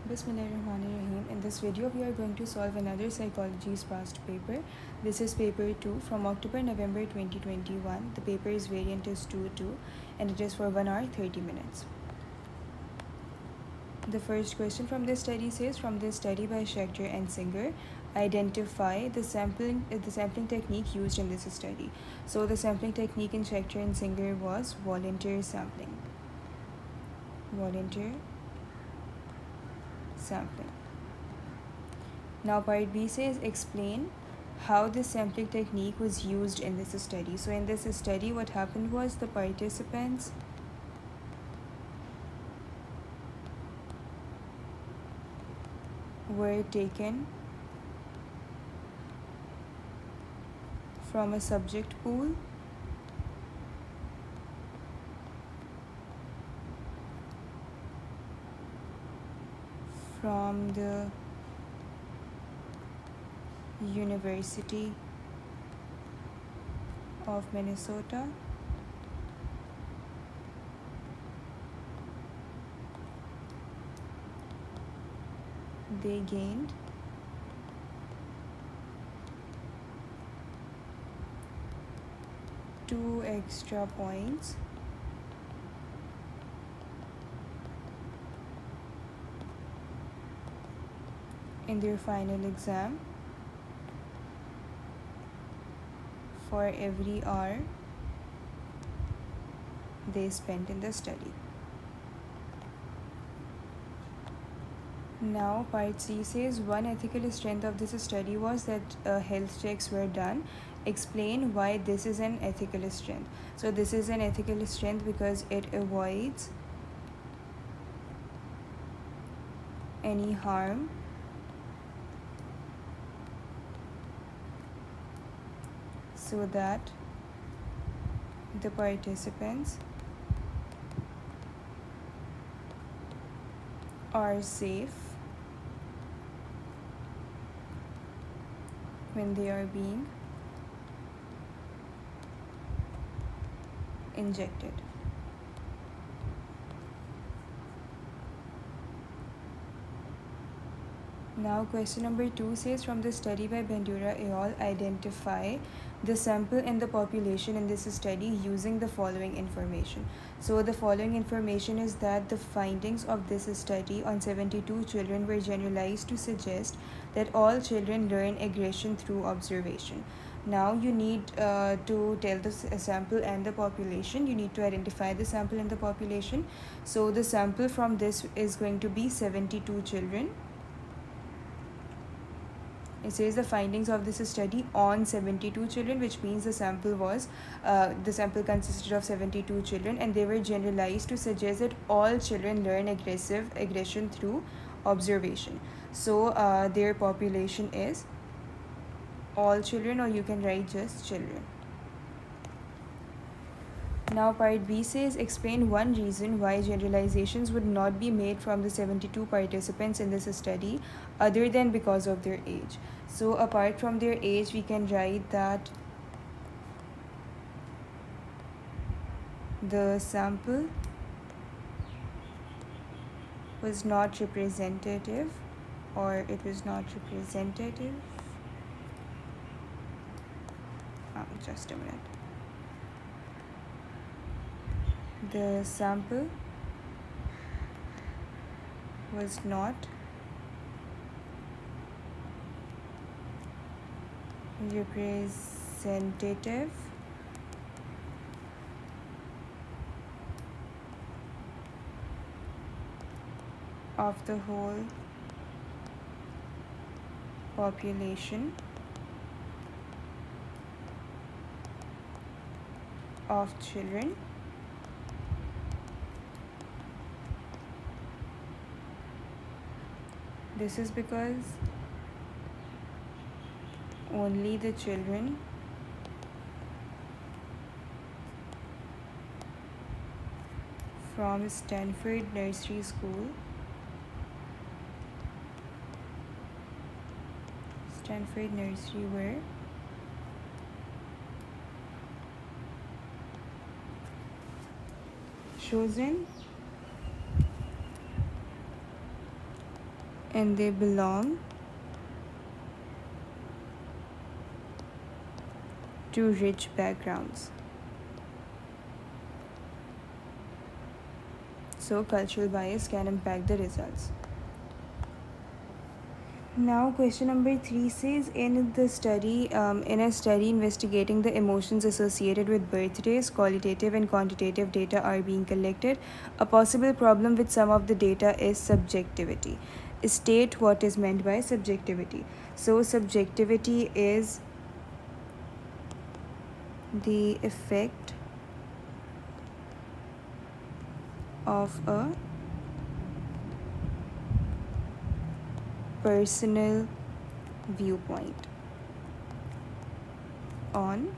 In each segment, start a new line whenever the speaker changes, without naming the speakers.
Bismillahirrahmanirrahim. In this video, we are going to solve another psychology's past paper. This is paper 2 from October-November 2021. The paper is variant is 2-2 and it is for 1 hour 30 minutes. The first question from this study says, from this study by Schechter and Singer, identify the sampling technique used in this study. So the sampling technique in Schechter and Singer was volunteer sampling. Now part B says, explain how this sampling technique was used in this study. So in this study, what happened was the participants were taken from a subject pool from the University of Minnesota. They gained 2 extra points in their final exam for every hour they spent in the study. Now part C says, one ethical strength of this study was that health checks were done. Explain why this is an ethical strength. So this is an ethical strength because it avoids any harm so that the participants are safe when they are being injected. Now question number 2 says, from the study by Bandura et al., identify the sample in the population in this study using the following information. So the following information is that the findings of this study on 72 children were generalized to suggest that all children learn aggression through observation. Now you need to tell the sample and the population. You need to identify the sample and the population. So the sample from this is going to be 72 children. It says the findings of this study on 72 children, which means the sample consisted of 72 children, and they were generalized to suggest that all children learn aggression through observation. So their population is all children, or you can write just children. Now part B says, explain one reason why generalizations would not be made from the 72 participants in this study other than because of their age. So apart from their age, we can write that the sample was not representative, or it was not representative. Just a minute. The sample was not representative of the whole population of children. This is because only the children from Stanford Nursery School were chosen and they belong to rich backgrounds. So cultural bias can impact the results. Now, question number 3 says in a study investigating the emotions associated with birthdays, qualitative and quantitative data are being collected. A possible problem with some of the data is subjectivity. State what is meant by subjectivity. So, subjectivity is the effect of a personal viewpoint on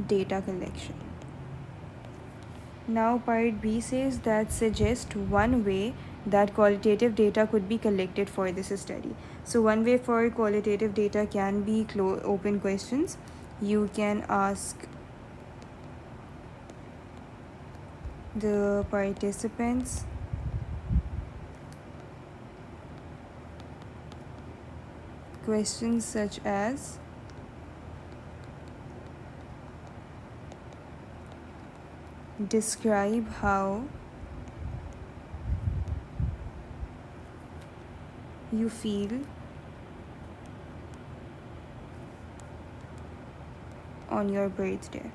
data collection. Now, part B says that suggest one way that qualitative data could be collected for this study. So, one way for qualitative data can be open questions. You can ask the participants questions such as describe how you feel on your birthday.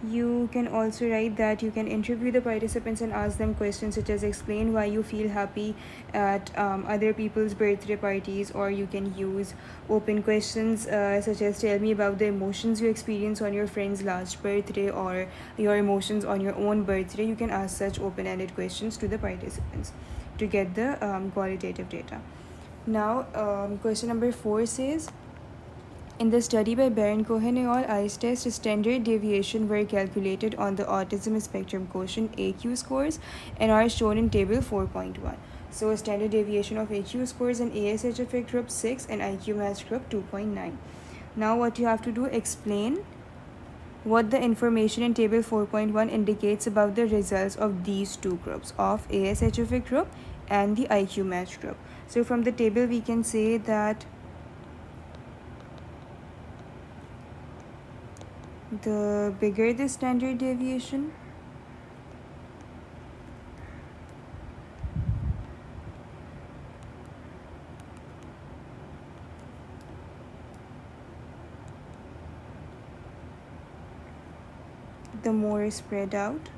You can also write that you can interview the participants and ask them questions such as explain why you feel happy at other people's birthday parties, or you can use open questions such as tell me about the emotions you experience on your friend's last birthday or your emotions on your own birthday. You can ask such open-ended questions to the participants to get the qualitative data. Now, question number 4 says in the study by Baron Cohen et al., ICE test standard deviation were calculated on the autism spectrum quotient AQ scores and are shown in table 4.1. So, a standard deviation of AQ scores in ASHF group 6 and IQ match group 2.9. Now, what you have to do, explain what the information in table 4.1 indicates about the results of these two groups of ASHF group and the IQ match group. So, from the table, we can say that the bigger the standard deviation, the more spread out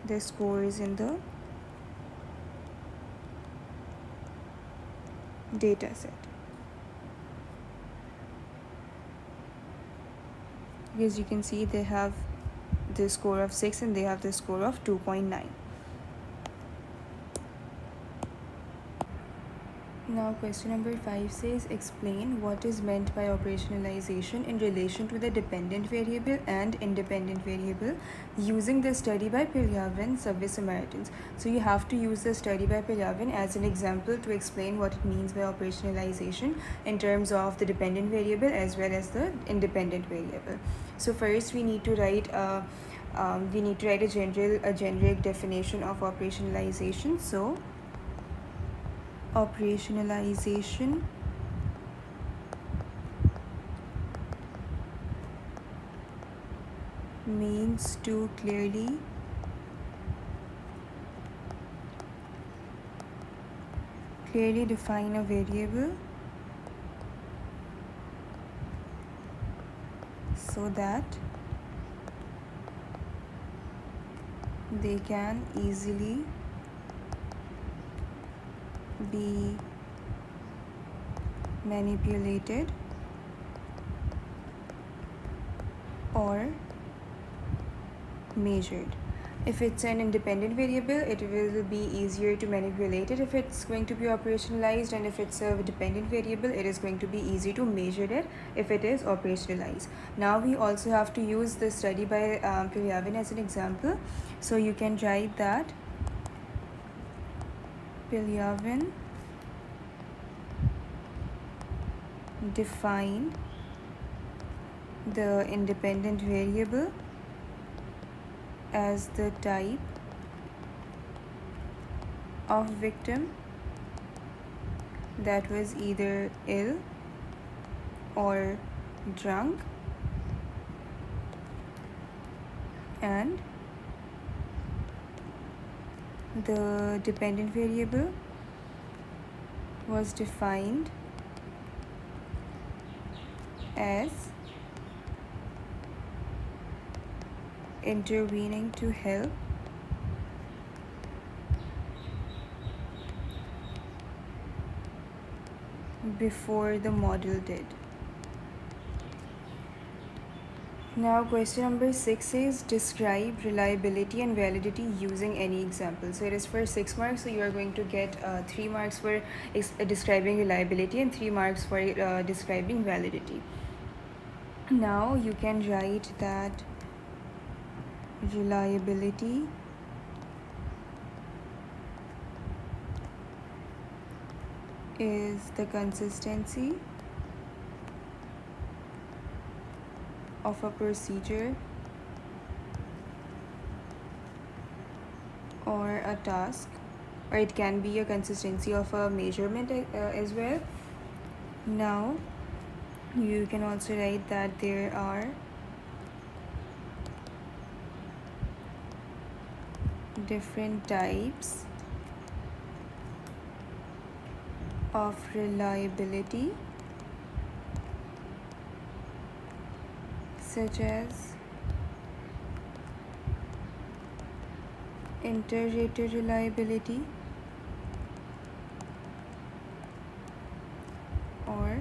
the scores in the data set. Because you can see they have the score of 6 and they have the score of 2.9. Now, question number 5 says explain what is meant by operationalization in relation to the dependent variable and independent variable using the study by Pilyavin Samaritans. So, you have to use the study by Pilyavin as an example to explain what it means by operationalization in terms of the dependent variable as well as the independent variable. So, first we need to write a generic definition of operationalization. So, operationalization means to clearly define a variable so that they can easily be manipulated or measured. If it's an independent variable, it will be easier to manipulate it if it's going to be operationalized, and if it's a dependent variable, it is going to be easy to measure it if it is operationalized. Now we also have to use the study by Pilyavin as an example. So you can write that Pilyavin defined the independent variable as the type of victim that was either ill or drunk, and the dependent variable was defined as intervening to help before the model did. Now question number 6 is describe reliability and validity using any example. So it is for 6 marks, so you are going to get 3 marks for describing reliability and 3 marks for describing validity. Now you can write that reliability is the consistency of a procedure or a task, or it can be a consistency of a measurement as well. Now you can also write that there are different types of reliability, such as inter-rater reliability or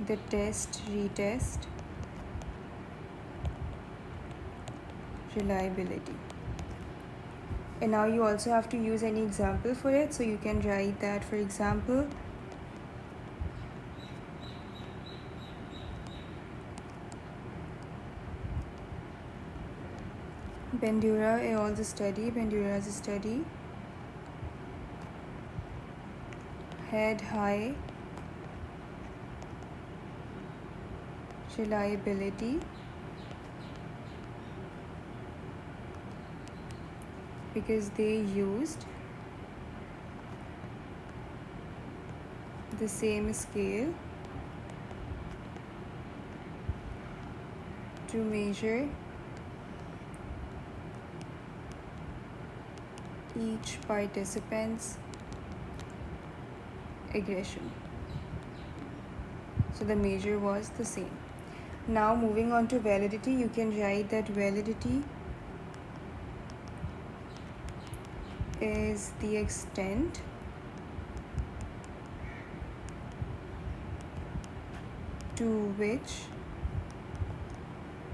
the test-retest reliability. And now you also have to use any example for it, so you can write that, for example, Bandura et al. Bandura's study had high reliability because they used the same scale to measure each participant's aggression. So the measure was the same. Now moving on to validity, you can write that validity is the extent to which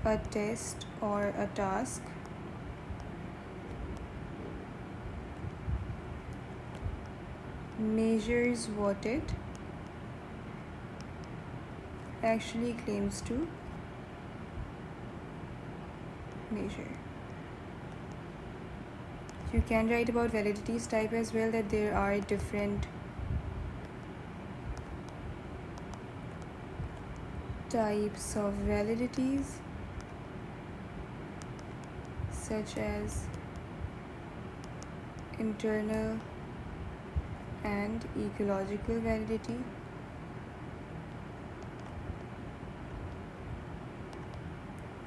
a test or a task measures what it actually claims to measure. You can write about validities type as well, that there are different types of validities, such as internal and ecological validity,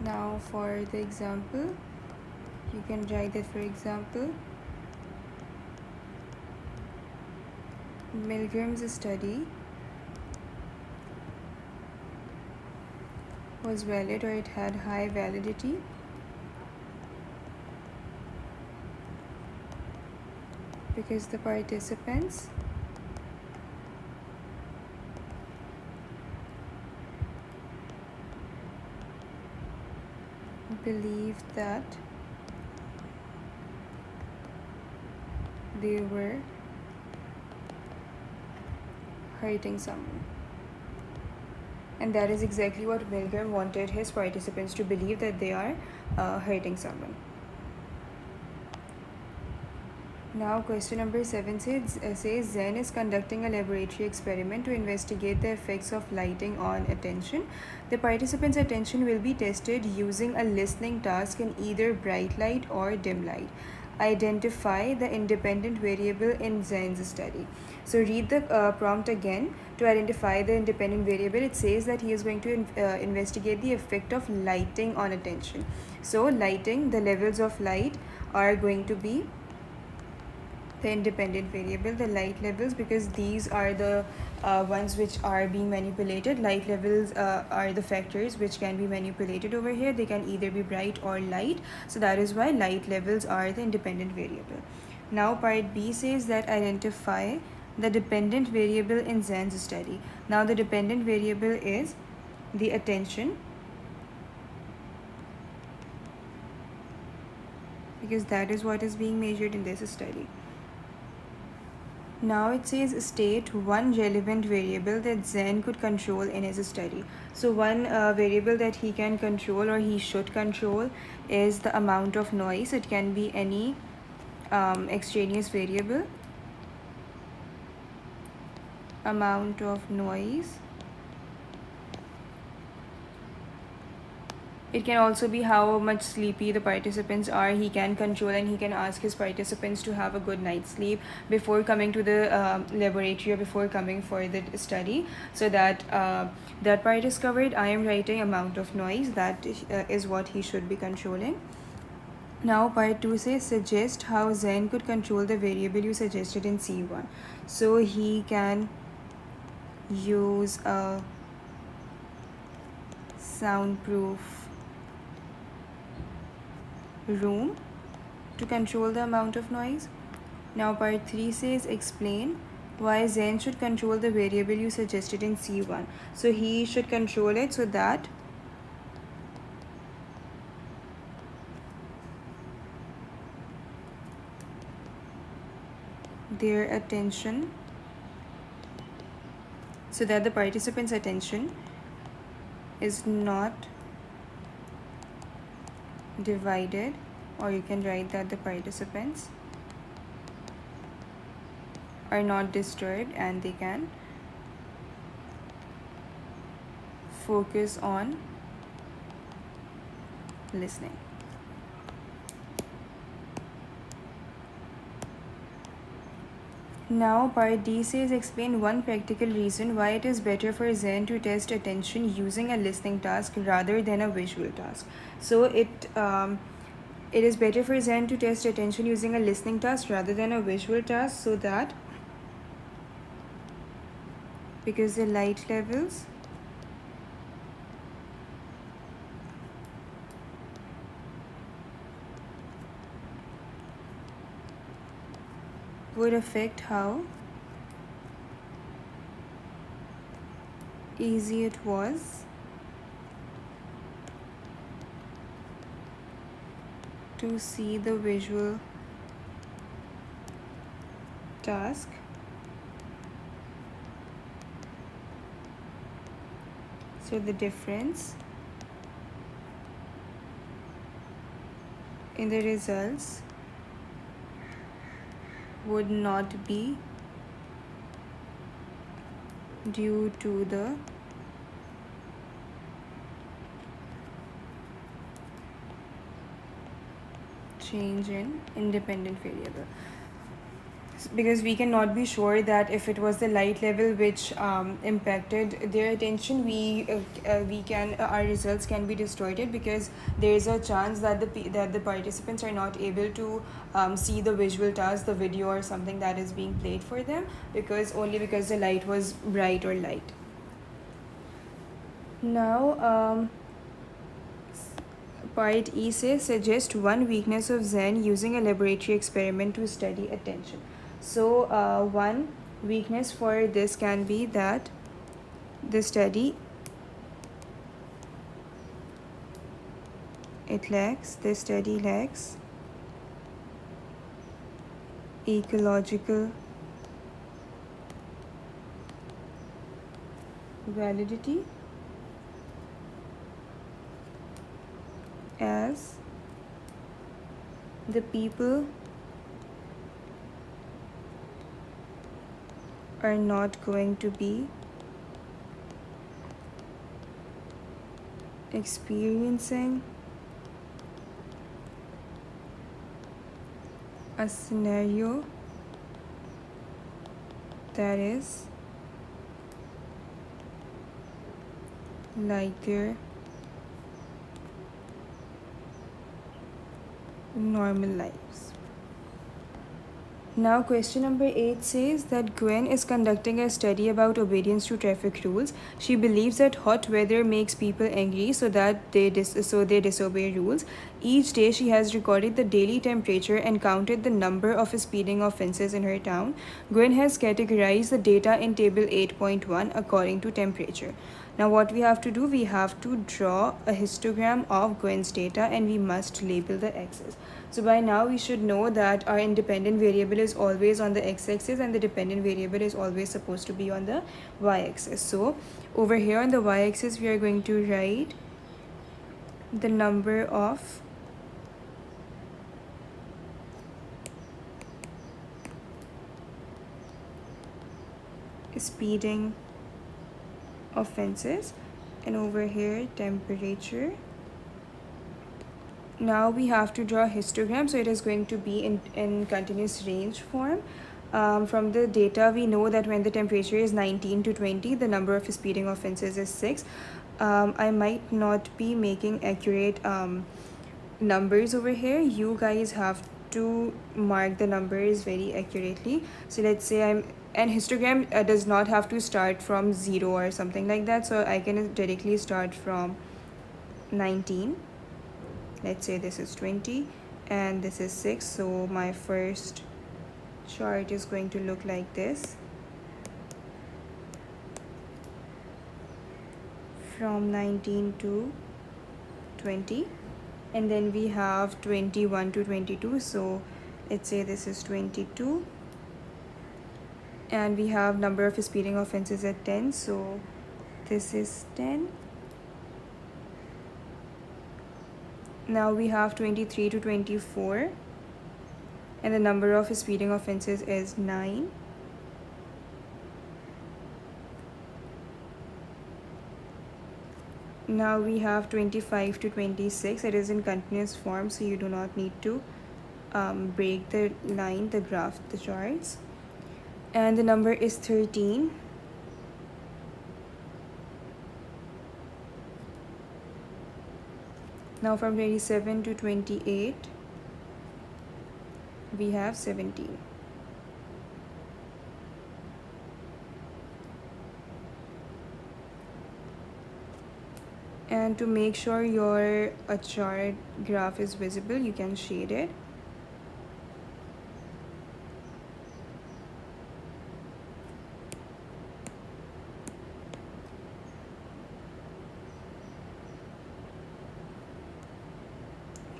now for the example, you can write that, for example, Milgram's study was valid, or it had high validity because the participants believed that they were hurting someone. And that is exactly what Milgram wanted his participants to believe, that they are hurting someone. Now question number 7 says Zen is conducting a laboratory experiment to investigate the effects of lighting on attention. The participant's attention will be tested using a listening task in either bright light or dim light. Identify the independent variable in Zen's study. So read the prompt again. To identify the independent variable, it says that he is going to investigate the effect of lighting on attention. So lighting, the levels of light are going to be the independent variable, the light levels, because these are the ones which are being manipulated. Light levels are the factors which can be manipulated over here. They can either be bright or light, so that is why light levels are the independent variable. Now part B says that identify the dependent variable in Zen's study. Now the dependent variable is the attention, because that is what is being measured in this study. Now it says state one relevant variable that Zen could control in his study. So one variable that he can control or he should control is the amount of noise. It can be any extraneous variable. Amount of noise. It can also be how much sleepy the participants are. He can control and he can ask his participants to have a good night's sleep before coming to the laboratory or before coming for the study. So that that part is covered. I am writing amount of noise. That is what he should be controlling. Now part 2 says suggest how Zen could control the variable you suggested in C1. So he can use a soundproof room to control the amount of noise. Now part 3 says explain why Zen should control the variable you suggested in C1. So he should control it so that their attention, so that the participant's attention is not divided, or you can write that the participants are not disturbed and they can focus on listening. Now part D says explain one practical reason why it is better for Zen to test attention using a listening task rather than a visual task. So it is better for Zen to test attention using a listening task rather than a visual task, so that because the light levels would affect how easy it was to see the visual task so the difference in the results would not be due to the change in independent variable, because we cannot be sure that if it was the light level which impacted their attention, we can our results can be distorted, because there is a chance that the participants are not able to see the visual task, the video or something that is being played for them, because the light was bright or light. Now part E says suggest one weakness of Zen using a laboratory experiment to study attention. So one weakness for this can be that the study lacks ecological validity, as the people are not going to be experiencing a scenario that is like their normal lives. Now question number 8 says that Gwen is conducting a study about obedience to traffic rules. She believes that hot weather makes people angry so that they disobey rules. Each day she has recorded the daily temperature and counted the number of speeding offenses in her town. Gwen has categorized the data in table 8.1 according to temperature. Now what we have to do, we have to draw a histogram of Gwen's data and we must label the x's. So by now we should know that our independent variable is always on the x-axis and the dependent variable is always supposed to be on the y-axis. So over here on the y-axis we are going to write the number of speeding offenses and over here temperature. Now we have to draw a histogram, so it is going to be in continuous range form. From the data we know that when the temperature is 19 to 20, the number of speeding offenses is 6. I might not be making accurate numbers over here. You guys have to mark the numbers very accurately. So let's say and histogram does not have to start from 0 or something like that, so I can directly start from 19. Let's say this is 20 and this is 6, so my first chart is going to look like this. From 19 to 20, and then we have 21 to 22, so let's say this is 22, and we have number of speeding offenses at 10, so this is 10. Now we have 23 to 24 and the number of speeding offenses is 9. Now we have 25 to 26. It is in continuous form, so you do not need to break the line, the graph, the charts. And the number is 13. Now from 27 to 28, we have 17. And to make sure your chart graph is visible, you can shade it.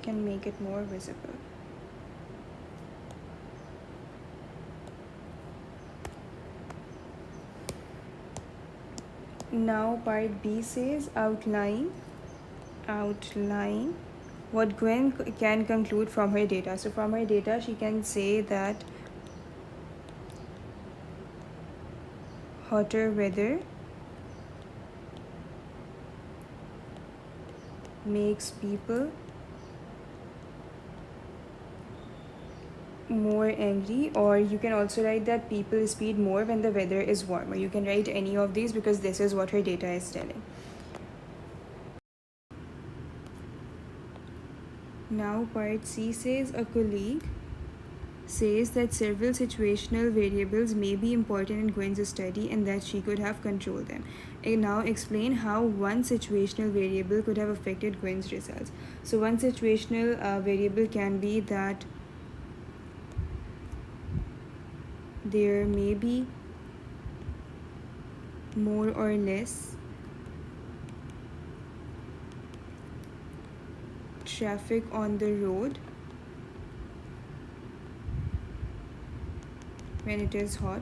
Can make it more visible. Now part B says outline what Gwen can conclude from her data. So from her data she can say that hotter weather makes people more angry, or you can also write that people speed more when the weather is warmer. You can write any of these because this is what her data is telling. Now part C says a colleague says that several situational variables may be important in Gwen's study and that she could have controlled them. And now explain how one situational variable could have affected Gwen's results. So one situational variable can be that there may be more or less traffic on the road when it is hot.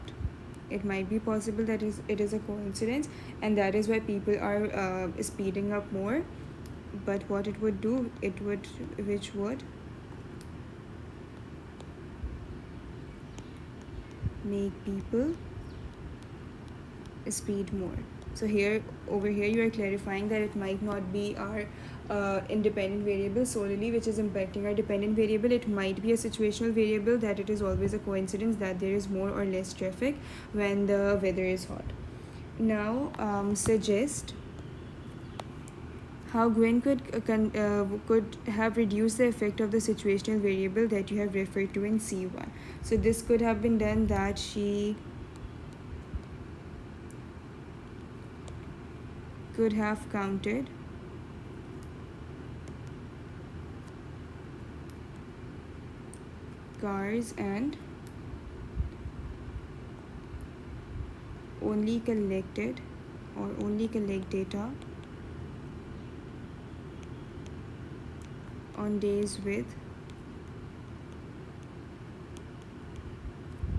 It might be possible that it is a coincidence and that is why people are speeding up more. But what it would do, which would make people speed more. So here, over here, you are clarifying that it might not be our independent variable solely which is impacting our dependent variable. It might be a situational variable, that it is always a coincidence that there is more or less traffic when the weather is hot. Now suggest how Gwen could have reduced the effect of the situational variable that you have referred to in C1. So this could have been done that she could have counted cars and only collect data on days with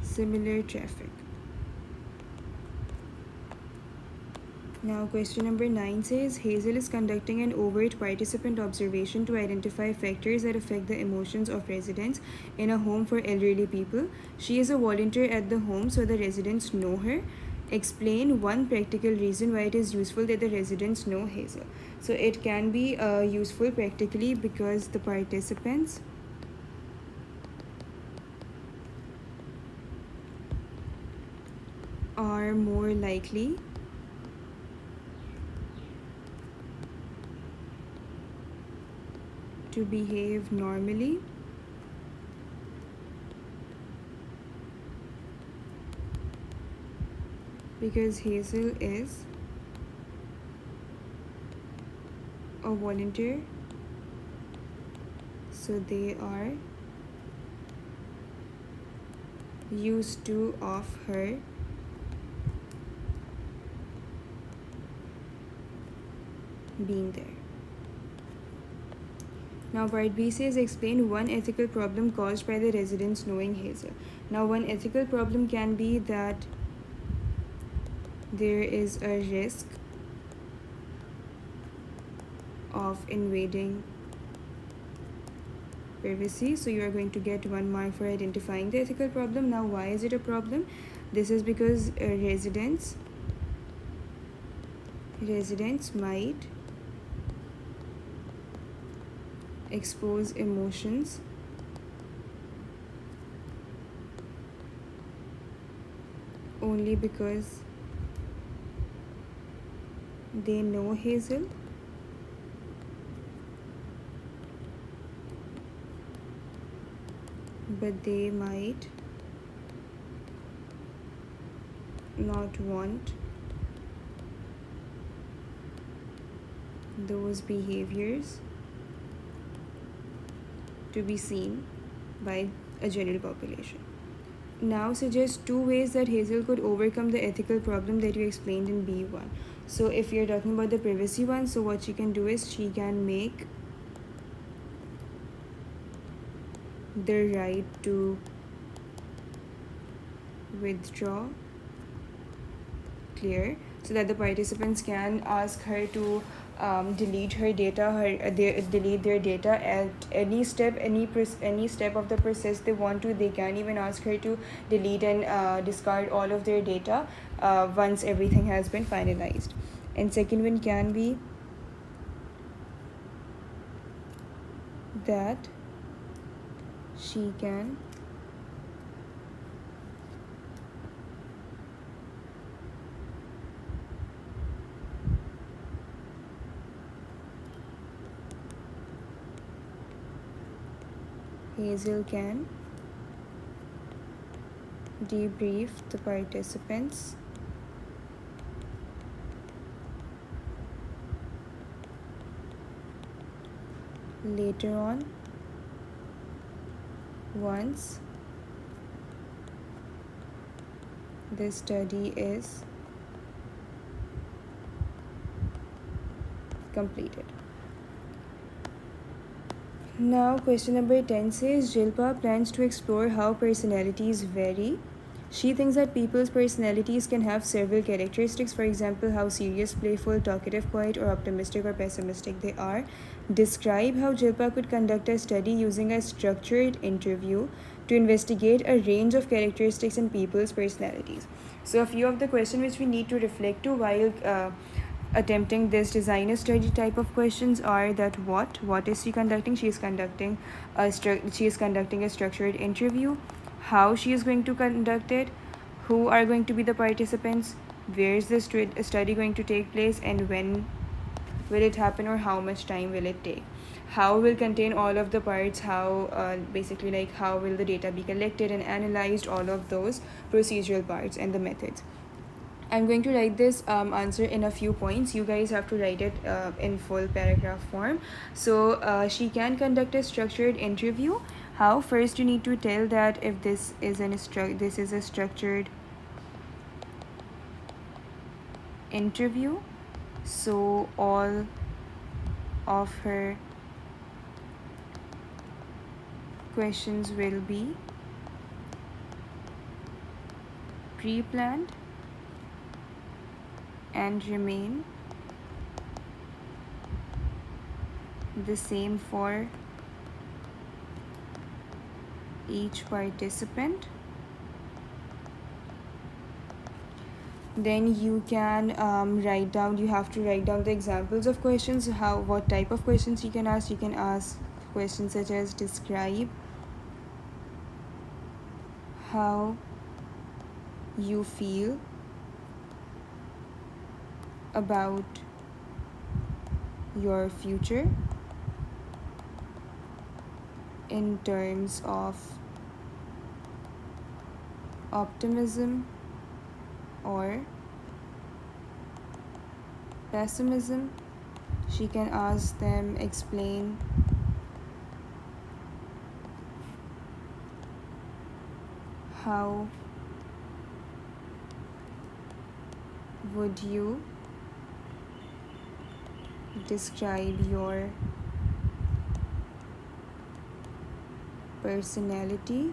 similar traffic. Now question number 9 says Hazel is conducting an overt participant observation to identify factors that affect the emotions of residents in a home for elderly people. She is a volunteer at the home, so the residents know her. Explain one practical reason why it is useful that the residents know Hazel. So it can be useful practically because the participants are more likely to behave normally because Hazel is a volunteer, so they are used to of her being there. Now part B says explain one ethical problem caused by the residents knowing Hazel. Now one ethical problem can be that there is a risk of invading privacy, so you are going to get 1 mark for identifying the ethical problem. Now why is it a problem? This is because residents might expose emotions only because they know Hazel, but they might not want those behaviors to be seen by a general population. Now suggest 2 ways that Hazel could overcome the ethical problem that you explained in B1. So if you're talking about the privacy one, so what she can do is she can make the right to withdraw clear, so that the participants can ask her to delete her data, delete their data at any step of the process they want to. They can even ask her to delete and discard all of their data once everything has been finalized. And second one can be that she can Hazel can debrief the participants later on once the study is completed. Now question number 10 says Jilpa plans to explore how personalities vary She thinks that people's personalities can have several characteristics, for example, how serious, playful, talkative, quiet, or optimistic or pessimistic they are. Describe how Jilpa could conduct a study using a structured interview to investigate a range of characteristics in people's personalities. So, a few of the questions which we need to reflect to while attempting this designer study type of questions are that what is she conducting? She is conducting a structured interview. How she is going to conduct it, who are going to be the participants, where is this study going to take place, and when will it happen, or how much time will it take, how will contain all of the parts, how basically like how will the data be collected and analyzed, all of those procedural parts and the methods. I'm going to write this answer in a few points. You guys have to write it in full paragraph form. So she can conduct a structured interview. How? First, you need to tell that if this is a structured interview. So all of her questions will be pre-planned and remain the same for each participant. Then you can you have to write down the examples of questions, what type of questions you can ask. You can ask questions such as describe how you feel about your future in terms of optimism or pessimism. She can ask them explain how would you describe your personality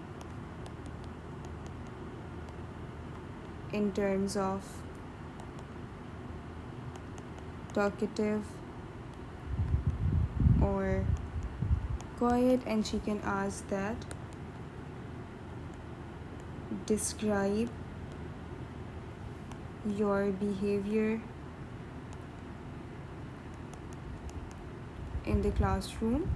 in terms of talkative or quiet. And she can ask that describe your behavior in the classroom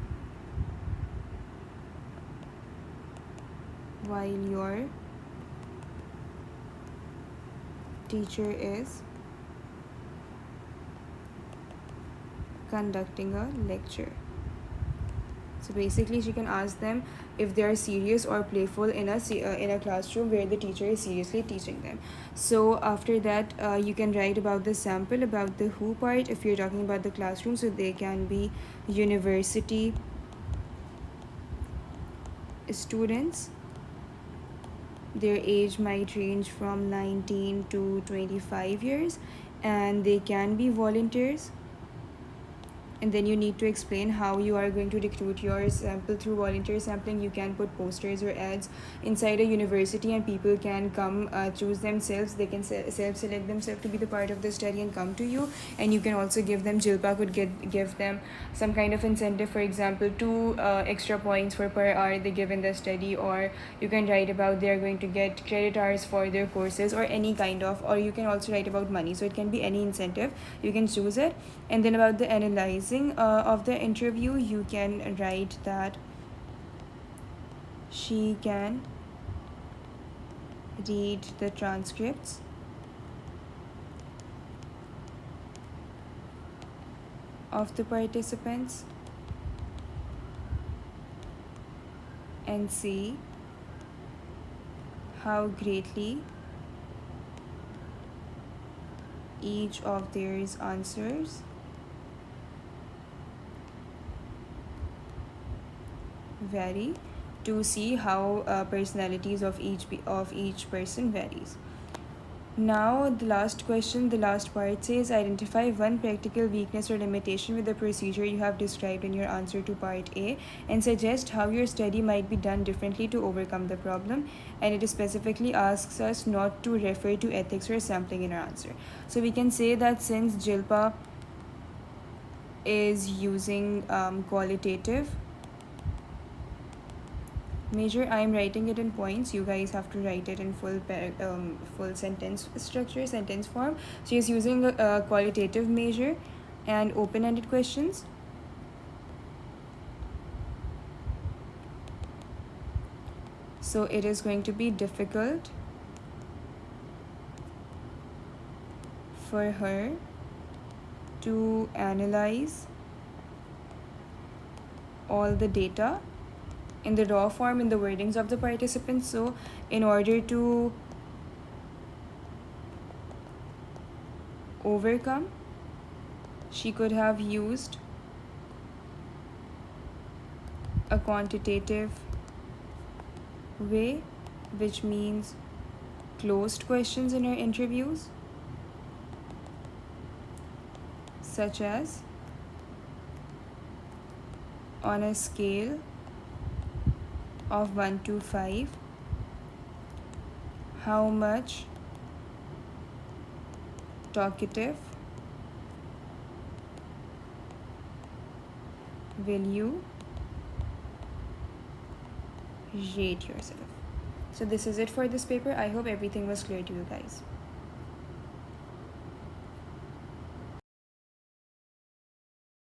while your teacher is conducting a lecture. So basically she can ask them if they are serious or playful in a classroom where the teacher is seriously teaching them. So after that you can write about the sample, about the who part if you're talking about the classroom. So they can be university students. Their age might range from 19 to 25 years, and they can be volunteers. And then you need to explain how you are going to recruit your sample through volunteer sampling. You can put posters or ads inside a university and people can come choose themselves. They can self-select themselves to be the part of the study and come to you. And you can also give them, Jilpa could give them some kind of incentive, for example 2 extra points for per hour they give in the study, or you can write about they are going to get credit hours for their courses, or any kind of, or you can also write about money. So it can be any incentive, you can choose it. And then about the analyzing of the interview, you can write that she can read the transcripts of the participants and see how greatly each of their answers vary, to see how personalities of each person varies. Now, the last question, the last part says identify one practical weakness or limitation with the procedure you have described in your answer to part A and suggest how your study might be done differently to overcome the problem. And it specifically asks us not to refer to ethics or sampling in our answer. So we can say that since Jilpa is using qualitative measure, I'm writing it in points. You guys have to write it in full sentence structure, sentence form. So he's using a qualitative measure and open-ended questions. So it is going to be difficult for her to analyze all the data in the raw form in the wordings of the participants. So in order to overcome, she could have used a quantitative way, which means closed questions in her interviews, such as on a scale of 1 to 5, how much talkative will you rate yourself? So this is it for this paper. I hope everything was clear to you guys.